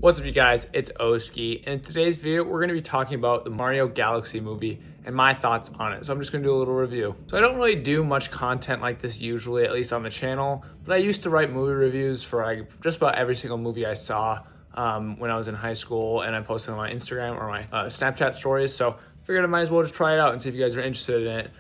What's up, you guys? It's Oski, and in today's video, we're going to be talking about the Mario Galaxy movie and my thoughts on it. So I'm just going to do a little review. So I don't really do much content like this usually, at least on the channel, but I used to write movie reviews for just about every single movie I saw when I was in high school, and I posted on my Instagram or my Snapchat stories. So I figured I might as well just try it out and see if you guys are interested in it.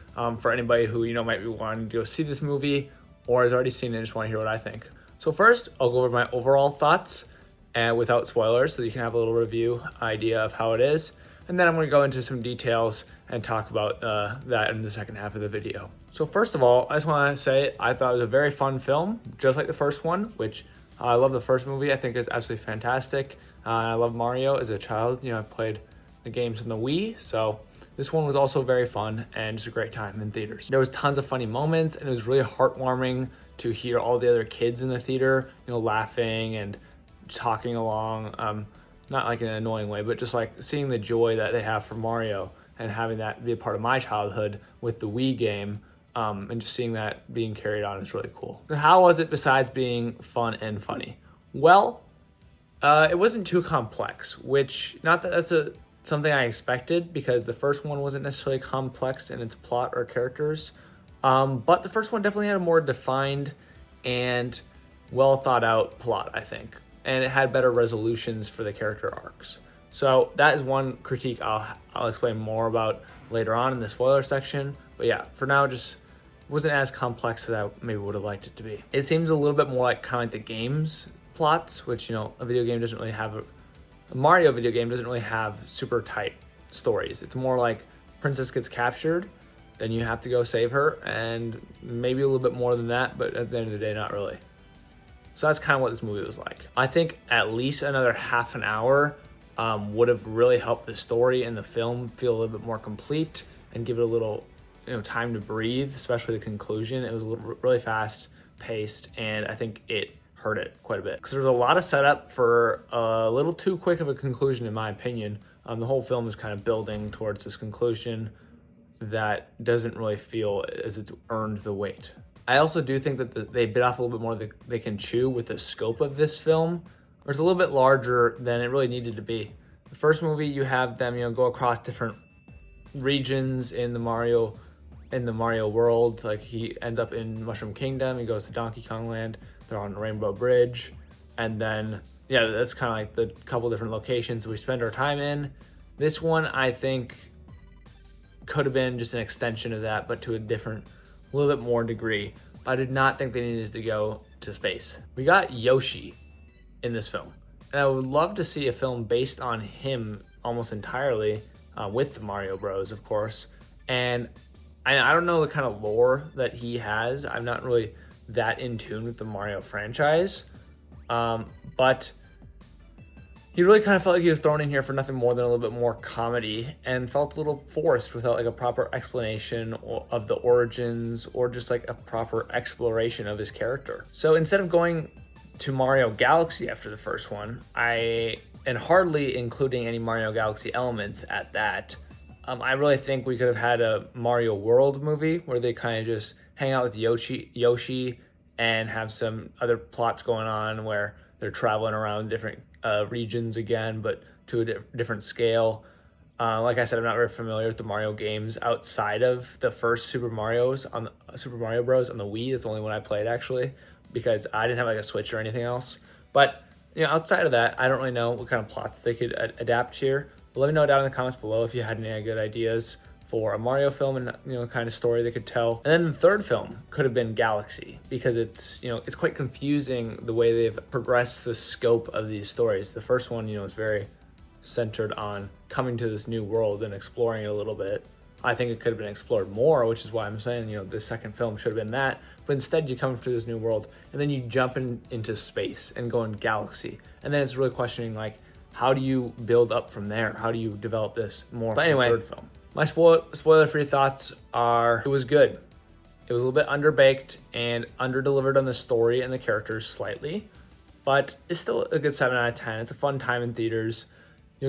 For anybody who might be wanting to go see this movie or has already seen it and just want to hear what I think. So first, I'll go over my overall thoughts and without spoilers, so you can have a little review idea of how it is. And then I'm going to go into some details and talk about that in the second half of the video. So first of all, I just want to say I thought it was a very fun film, just like the first one, which I love the first movie. I think is absolutely fantastic. I love Mario as a child. I played the games in the Wii, so this one was also very fun and just a great time in theaters. There was tons of funny moments, and it was really heartwarming to hear all the other kids in the theater, laughing and talking along, not like in an annoying way, but just like seeing the joy that they have for Mario and having that be a part of my childhood with the Wii game, and just seeing that being carried on is really cool. So how was it besides being fun and funny? Well, it wasn't too complex, which not that that's something I expected, because the first one wasn't necessarily complex in its plot or characters, but the first one definitely had a more defined and well thought out plot, I think. And it had better resolutions for the character arcs. So that is one critique I'll explain more about later on in the spoiler section. But yeah, for now, just wasn't as complex as I maybe would have liked it to be. It seems a little bit more like kind of like the game's plots, which, a video game doesn't really have, a Mario video game doesn't really have super tight stories. It's more like Princess gets captured, then you have to go save her, and maybe a little bit more than that, but at the end of the day, not really. So that's kind of what this movie was like. I think at least another half an hour would have really helped the story and the film feel a little bit more complete and give it a little, time to breathe, especially the conclusion. It was really fast paced, and I think it hurt it quite a bit. Because there's a lot of setup for a little too quick of a conclusion, in my opinion. The whole film is kind of building towards this conclusion that doesn't really feel as it's earned the weight. I also do think that they bit off a little bit more than they can chew with the scope of this film. It's a little bit larger than it really needed to be. The first movie, you have them, go across different regions in the Mario world. Like, he ends up in Mushroom Kingdom, he goes to Donkey Kong Land, they're on Rainbow Bridge, and then, yeah, that's kind of like the couple different locations we spend our time in. This one, I think, could have been just an extension of that, but to a little bit more degree. I did not think they needed to go to space. We got Yoshi in this film, and I would love to see a film based on him almost entirely, with the Mario Bros, of course. And I don't know the kind of lore that he has. I'm not really that in tune with the Mario franchise, but he really kind of felt like he was thrown in here for nothing more than a little bit more comedy, and felt a little forced without like a proper explanation of the origins or just like a proper exploration of his character. So instead of going to Mario Galaxy after the first one, and hardly including any Mario Galaxy elements at that, I really think we could have had a Mario World movie where they kind of just hang out with Yoshi and have some other plots going on where they're traveling around different regions again, but to a different scale. Like I said, I'm not very familiar with the Mario games outside of the first Super Mario Bros. on the Wii. It's the only one I played, actually, because I didn't have like a Switch or anything else. But outside of that, I don't really know what kind of plots they could adapt here. But let me know down in the comments below if you had any good ideas for a Mario film and kind of story they could tell. And then the third film could have been Galaxy, because it's it's quite confusing the way they've progressed the scope of these stories. The first one is very centered on coming to this new world and exploring it a little bit. I think it could have been explored more, which is why I'm saying the second film should have been that. But instead, you come to this new world and then you jump into space and go in Galaxy, and then it's really questioning like, how do you build up from there? How do you develop this more? But anyway, third film. My spoiler-free thoughts are, it was good. It was a little bit underbaked and under-delivered on the story and the characters slightly, but it's still a good 7 out of 10. It's a fun time in theaters.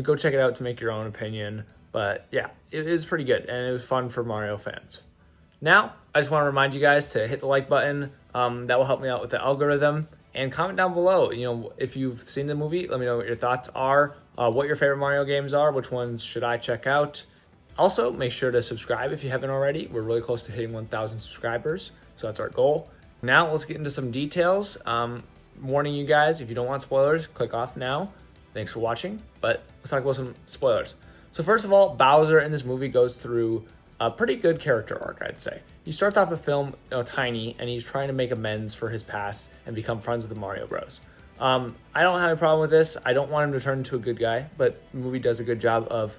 Go check it out to make your own opinion. But yeah, it is pretty good, and it was fun for Mario fans. Now, I just want to remind you guys to hit the like button. That will help me out with the algorithm. And comment down below, if you've seen the movie, let me know what your thoughts are, what your favorite Mario games are, which ones should I check out. Also, make sure to subscribe if you haven't already. We're really close to hitting 1,000 subscribers, so that's our goal. Now, let's get into some details. Warning you guys, if you don't want spoilers, click off now. Thanks for watching, but let's talk about some spoilers. So first of all, Bowser in this movie goes through a pretty good character arc, I'd say. He starts off the film tiny, and he's trying to make amends for his past and become friends with the Mario Bros. I don't have a problem with this. I don't want him to turn into a good guy, but the movie does a good job of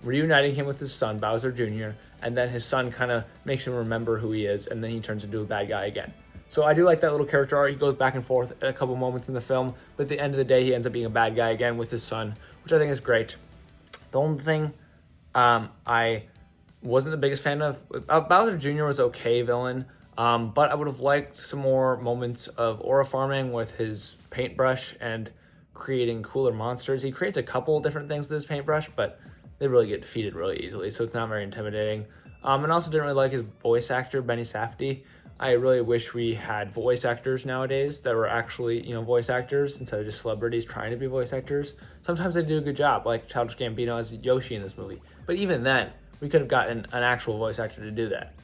reuniting him with his son, Bowser Jr., and then his son kind of makes him remember who he is, and then he turns into a bad guy again. So I do like that little character arc. He goes back and forth at a couple moments in the film, but at the end of the day, he ends up being a bad guy again with his son, which I think is great. The only thing I wasn't the biggest fan of, Bowser Jr. was okay villain, but I would have liked some more moments of aura farming with his paintbrush and creating cooler monsters. He creates a couple different things with his paintbrush, but they really get defeated really easily, so it's not very intimidating. And also didn't really like his voice actor, Benny Safdie. I really wish we had voice actors nowadays that were actually, voice actors instead of just celebrities trying to be voice actors. Sometimes they do a good job, like Childish Gambino as Yoshi in this movie. But even then, we could have gotten an actual voice actor to do that.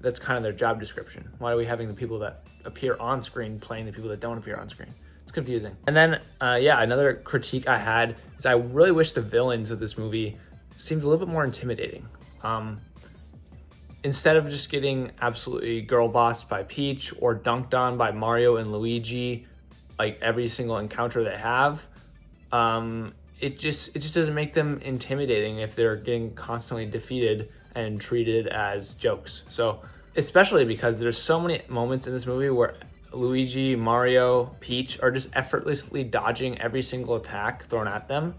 That's kind of their job description. Why are we having the people that appear on screen playing the people that don't appear on screen? It's confusing. And then, another critique I had is I really wish the villains of this movie seemed a little bit more intimidating. Instead of just getting absolutely girl bossed by Peach or dunked on by Mario and Luigi, like every single encounter they have, it just doesn't make them intimidating if they're getting constantly defeated and treated as jokes. So especially because there's so many moments in this movie where Luigi, Mario, Peach are just effortlessly dodging every single attack thrown at them,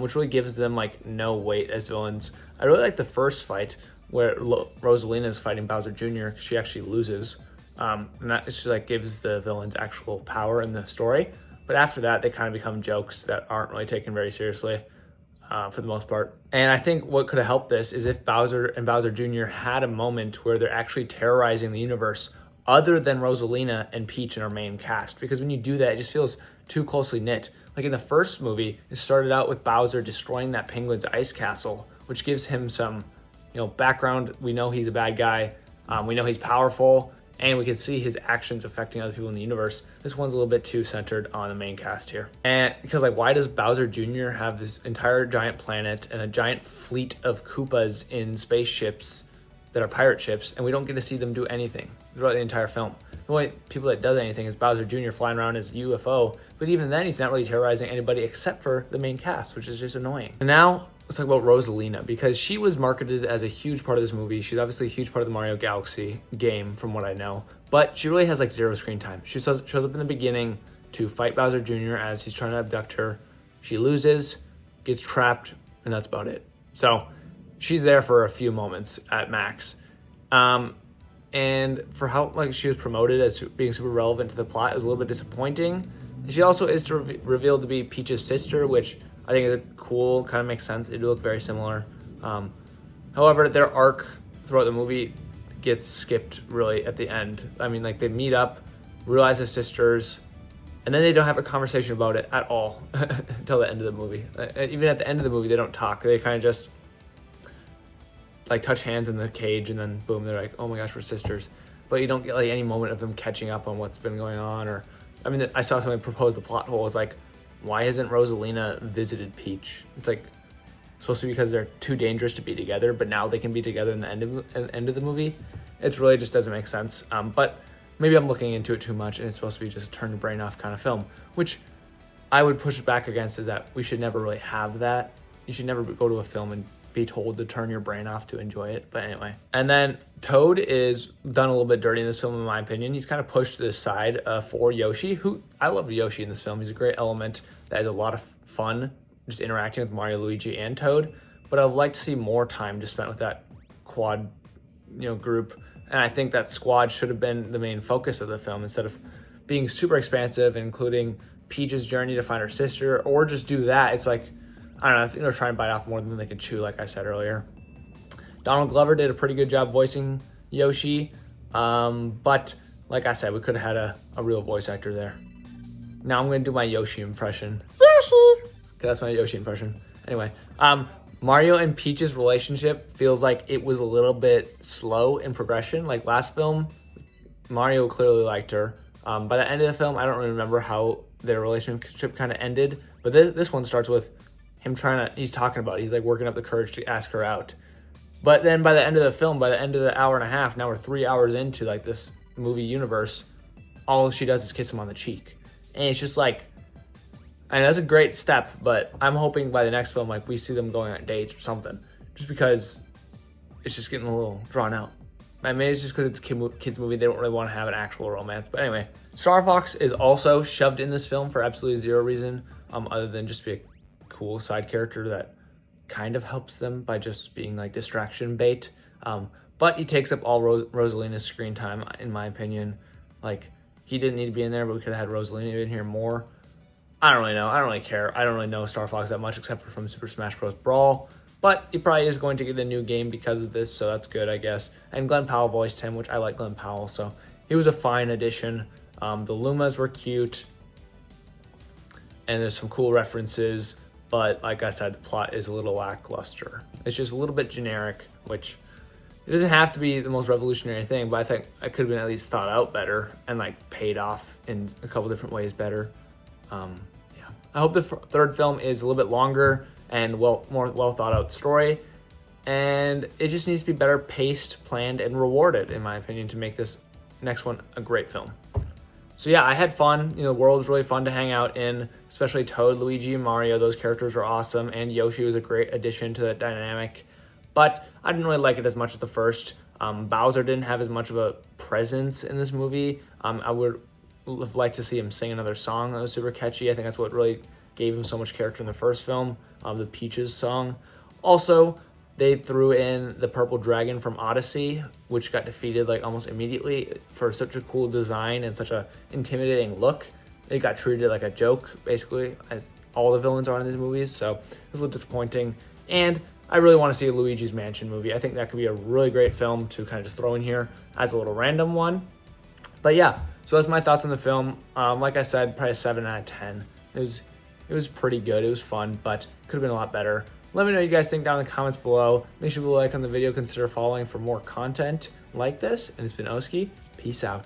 which really gives them like no weight as villains. I really like the first fight where Rosalina is fighting Bowser Jr. She actually loses, and that just like gives the villains actual power in the story. But after that, they kind of become jokes that aren't really taken very seriously for the most part. And I think what could have helped this is if Bowser and Bowser Jr. had a moment where they're actually terrorizing the universe other than Rosalina and Peach in our main cast. Because when you do that, it just feels too closely knit. Like in the first movie, it started out with Bowser destroying that penguin's ice castle, which gives him some background. We know he's a bad guy. We know he's powerful, and we can see his actions affecting other people in the universe. This one's a little bit too centered on the main cast here. And because why does Bowser Jr. have this entire giant planet and a giant fleet of Koopas in spaceships that are pirate ships, and we don't get to see them do anything throughout the entire film? The only people that does anything is Bowser Jr. flying around his UFO, but even then he's not really terrorizing anybody except for the main cast, which is just annoying. And now let's talk about Rosalina, because she was marketed as a huge part of this movie. She's obviously a huge part of the Mario Galaxy game from what I know, but she really has like zero screen time. She shows up in the beginning to fight Bowser Jr. as he's trying to abduct her. She loses, gets trapped, and that's about it. So she's there for a few moments at max. And for how she was promoted as being super relevant to the plot, it was a little bit disappointing. And she also is revealed to be Peach's sister, which I think is cool, kind of makes sense. They do look very similar. However, their arc throughout the movie gets skipped really at the end. I mean, they meet up, realize they're sisters, and then they don't have a conversation about it at all until the end of the movie. Even at the end of the movie, they don't talk. They kind of just touch hands in the cage, and then boom, they're like, oh my gosh, we're sisters. But you don't get any moment of them catching up on what's been going on. Or, I mean, I saw somebody propose the plot hole is why hasn't Rosalina visited Peach? It's supposed to be because they're too dangerous to be together, but now they can be together in the end of the movie. It really just doesn't make sense. But maybe I'm looking into it too much, and it's supposed to be just a turn your brain off kind of film, which I would push back against, is that we should never really have that. You should never go to a film and be told to turn your brain off to enjoy it. But anyway. And then Toad is done a little bit dirty in this film, in my opinion. He's kind of pushed to the side for Yoshi, who I love Yoshi in this film. He's a great element that has a lot of fun just interacting with Mario, Luigi, and Toad. But I'd like to see more time just spent with that quad, group. And I think that squad should have been the main focus of the film instead of being super expansive, including Peach's journey to find her sister, or just do that. It's I don't know, I think they're trying to bite off more than they can chew, like I said earlier. Donald Glover did a pretty good job voicing Yoshi, but like I said, we could have had a real voice actor there. Now I'm going to do my Yoshi impression. Yoshi! Okay, that's my Yoshi impression. Anyway, Mario and Peach's relationship feels like it was a little bit slow in progression. Like last film, Mario clearly liked her. By the end of the film, I don't really remember how their relationship kind of ended. But this one starts with him he's talking about it. He's like working up the courage to ask her out. But then by the end of the film, by the end of the hour and a half, now we're 3 hours into like this movie universe, all she does is kiss him on the cheek. And it's just like, and that's a great step, but I'm hoping by the next film, like we see them going on dates or something, just because it's just getting a little drawn out. I mean, it's just because it's a kids movie. They don't really want to have an actual romance. But anyway, Star Fox is also shoved in this film for absolutely zero reason, other than just be a cool side character that kind of helps them by just being like distraction bait. But he takes up all Rosalina's screen time, in my opinion. Like, he didn't need to be in there, but we could have had Rosalina in here more. I don't really know. I don't really care. I don't really know Star Fox that much except for from Super Smash Bros. Brawl. But he probably is going to get a new game because of this, so that's good, I guess. And Glenn Powell voiced him, which I like Glenn Powell, so he was a fine addition. The Lumas were cute, and there's some cool references, but like I said, the plot is a little lackluster. It's just a little bit generic, which it doesn't have to be the most revolutionary thing, but I think I could have been at least thought out better and like paid off in a couple different ways better. Yeah, I hope the third film is a little bit longer and more well thought out story, and it just needs to be better paced, planned, and rewarded, in my opinion, to make this next one a great film. So yeah, I had fun. The world was really fun to hang out in, especially Toad, Luigi, and Mario. Those characters were awesome, and Yoshi was a great addition to that dynamic. But I didn't really like it as much as the first. Bowser didn't have as much of a presence in this movie. I would have liked to see him sing another song that was super catchy. I think that's what really gave him so much character in the first film, the Peaches song. Also, they threw in the purple dragon from Odyssey, which got defeated like almost immediately for such a cool design and such a intimidating look. It got treated like a joke, basically, as all the villains are in these movies, so it was a little disappointing. And I really want to see a Luigi's Mansion movie. I think that could be a really great film to kind of just throw in here as a little random one. But yeah, so that's my thoughts on the film. Like I said, probably a 7 out of 10. It was pretty good. It was fun, but could have been a lot better. Let me know what you guys think down in the comments below. Make sure to like on the video, consider following for more content like this. And it's been Oski. Peace out.